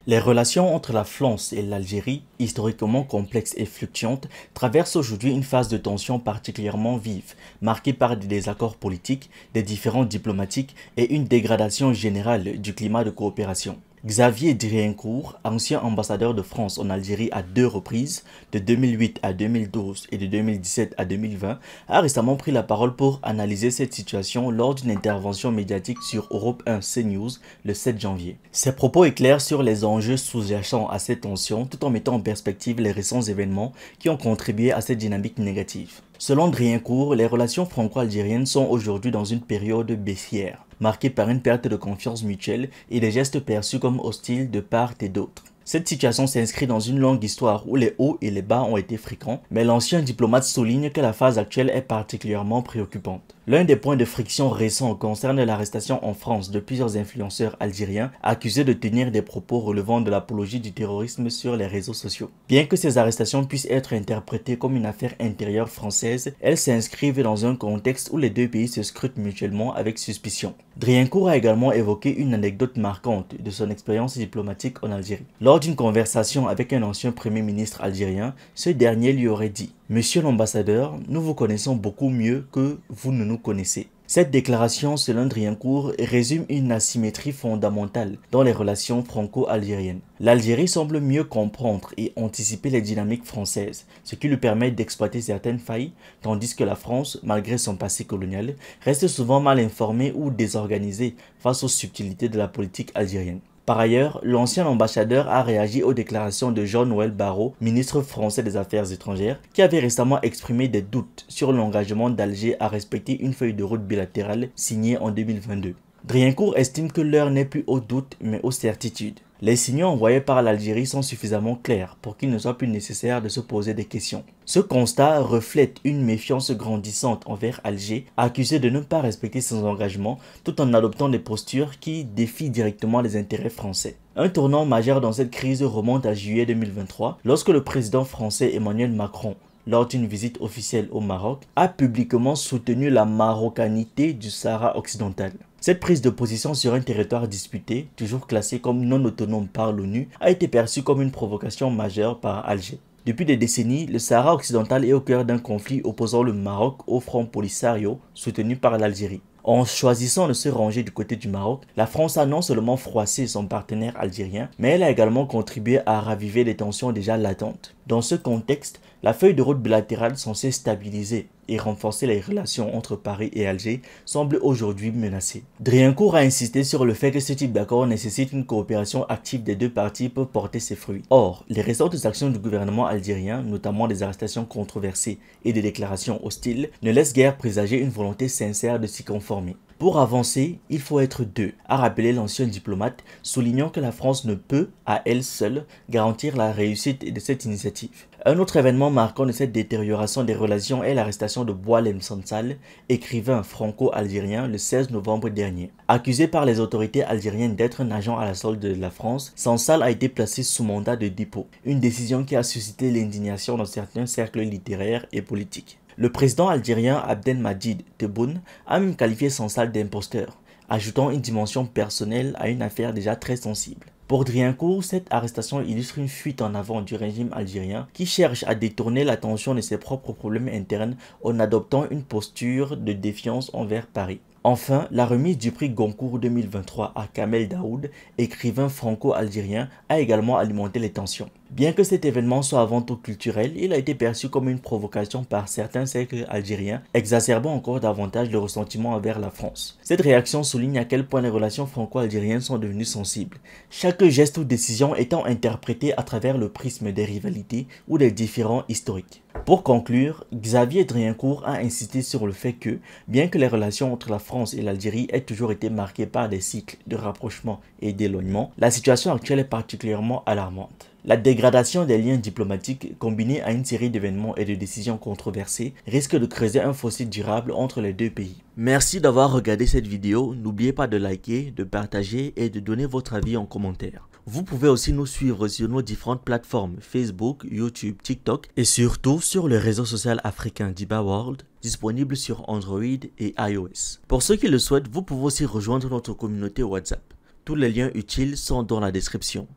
Les relations entre la France et l'Algérie, historiquement complexes et fluctuantes, traversent aujourd'hui une phase de tension particulièrement vive, marquée par des désaccords politiques, des différends diplomatiques et une dégradation générale du climat de coopération. Xavier Driencourt, ancien ambassadeur de France en Algérie à deux reprises, de 2008 à 2012 et de 2017 à 2020, a récemment pris la parole pour analyser cette situation lors d'une intervention médiatique sur Europe 1 CNews le 7 janvier. Ses propos éclairent sur les enjeux sous-jacents à cette tension tout en mettant en perspective les récents événements qui ont contribué à cette dynamique négative. Selon Driencourt, les relations franco-algériennes sont aujourd'hui dans une période baissière, marquée par une perte de confiance mutuelle et des gestes perçus comme hostiles de part et d'autre. Cette situation s'inscrit dans une longue histoire où les hauts et les bas ont été fréquents, mais l'ancien diplomate souligne que la phase actuelle est particulièrement préoccupante. L'un des points de friction récents concerne l'arrestation en France de plusieurs influenceurs algériens accusés de tenir des propos relevant de l'apologie du terrorisme sur les réseaux sociaux. Bien que ces arrestations puissent être interprétées comme une affaire intérieure française, elles s'inscrivent dans un contexte où les deux pays se scrutent mutuellement avec suspicion. Driencourt a également évoqué une anecdote marquante de son expérience diplomatique en Algérie. Lors d'une conversation avec un ancien premier ministre algérien, ce dernier lui aurait dit « Monsieur l'ambassadeur, nous vous connaissons beaucoup mieux que vous ne nous connaissez ». Cette déclaration, selon Driencourt, résume une asymétrie fondamentale dans les relations franco-algériennes. L'Algérie semble mieux comprendre et anticiper les dynamiques françaises, ce qui lui permet d'exploiter certaines failles, tandis que la France, malgré son passé colonial, reste souvent mal informée ou désorganisée face aux subtilités de la politique algérienne. Par ailleurs, l'ancien ambassadeur a réagi aux déclarations de Jean-Noël Barrot, ministre français des Affaires étrangères, qui avait récemment exprimé des doutes sur l'engagement d'Alger à respecter une feuille de route bilatérale signée en 2022. Driencourt estime que l'heure n'est plus aux doutes mais aux certitudes. Les signaux envoyés par l'Algérie sont suffisamment clairs pour qu'il ne soit plus nécessaire de se poser des questions. Ce constat reflète une méfiance grandissante envers Alger, accusé de ne pas respecter ses engagements tout en adoptant des postures qui défient directement les intérêts français. Un tournant majeur dans cette crise remonte à juillet 2023, lorsque le président français Emmanuel Macron, lors d'une visite officielle au Maroc, a publiquement soutenu la marocanité du Sahara occidental. Cette prise de position sur un territoire disputé, toujours classé comme non autonome par l'ONU, a été perçue comme une provocation majeure par Alger. Depuis des décennies, le Sahara occidental est au cœur d'un conflit opposant le Maroc au Front Polisario, soutenu par l'Algérie. En choisissant de se ranger du côté du Maroc, la France a non seulement froissé son partenaire algérien, mais elle a également contribué à raviver les tensions déjà latentes. Dans ce contexte, la feuille de route bilatérale censée stabiliser et renforcer les relations entre Paris et Alger semble aujourd'hui menacée. Driencourt a insisté sur le fait que ce type d'accord nécessite une coopération active des deux parties pour porter ses fruits. Or, les récentes actions du gouvernement algérien, notamment des arrestations controversées et des déclarations hostiles, ne laissent guère présager une volonté sincère de s'y conformer. Pour avancer, il faut être deux, a rappelé l'ancien diplomate, soulignant que la France ne peut, à elle seule, garantir la réussite de cette initiative. Un autre événement marquant de cette détérioration des relations est l'arrestation de Boualem Sansal, écrivain franco-algérien, le 16 novembre dernier. Accusé par les autorités algériennes d'être un agent à la solde de la France, Sansal a été placé sous mandat de dépôt, une décision qui a suscité l'indignation dans certains cercles littéraires et politiques. Le président algérien Abdelmadjid Tebboune a même qualifié Sansal d'imposteur, ajoutant une dimension personnelle à une affaire déjà très sensible. Pour Driencourt, cette arrestation illustre une fuite en avant du régime algérien qui cherche à détourner l'attention de ses propres problèmes internes en adoptant une posture de défiance envers Paris. Enfin, la remise du prix Goncourt 2023 à Kamel Daoud, écrivain franco-algérien, a également alimenté les tensions. Bien que cet événement soit avant tout culturel, il a été perçu comme une provocation par certains cercles algériens, exacerbant encore davantage le ressentiment envers la France. Cette réaction souligne à quel point les relations franco-algériennes sont devenues sensibles, chaque geste ou décision étant interprété à travers le prisme des rivalités ou des différends historiques. Pour conclure, Xavier Driencourt a insisté sur le fait que, bien que les relations entre la France et l'Algérie aient toujours été marquées par des cycles de rapprochement et d'éloignement, la situation actuelle est particulièrement alarmante. La dégradation des liens diplomatiques, combinée à une série d'événements et de décisions controversées, risque de creuser un fossé durable entre les deux pays. Merci d'avoir regardé cette vidéo, n'oubliez pas de liker, de partager et de donner votre avis en commentaire. Vous pouvez aussi nous suivre sur nos différentes plateformes Facebook, YouTube, TikTok et surtout sur le réseau social africain d'Iba World, disponible sur Android et iOS. Pour ceux qui le souhaitent, vous pouvez aussi rejoindre notre communauté WhatsApp. Tous les liens utiles sont dans la description.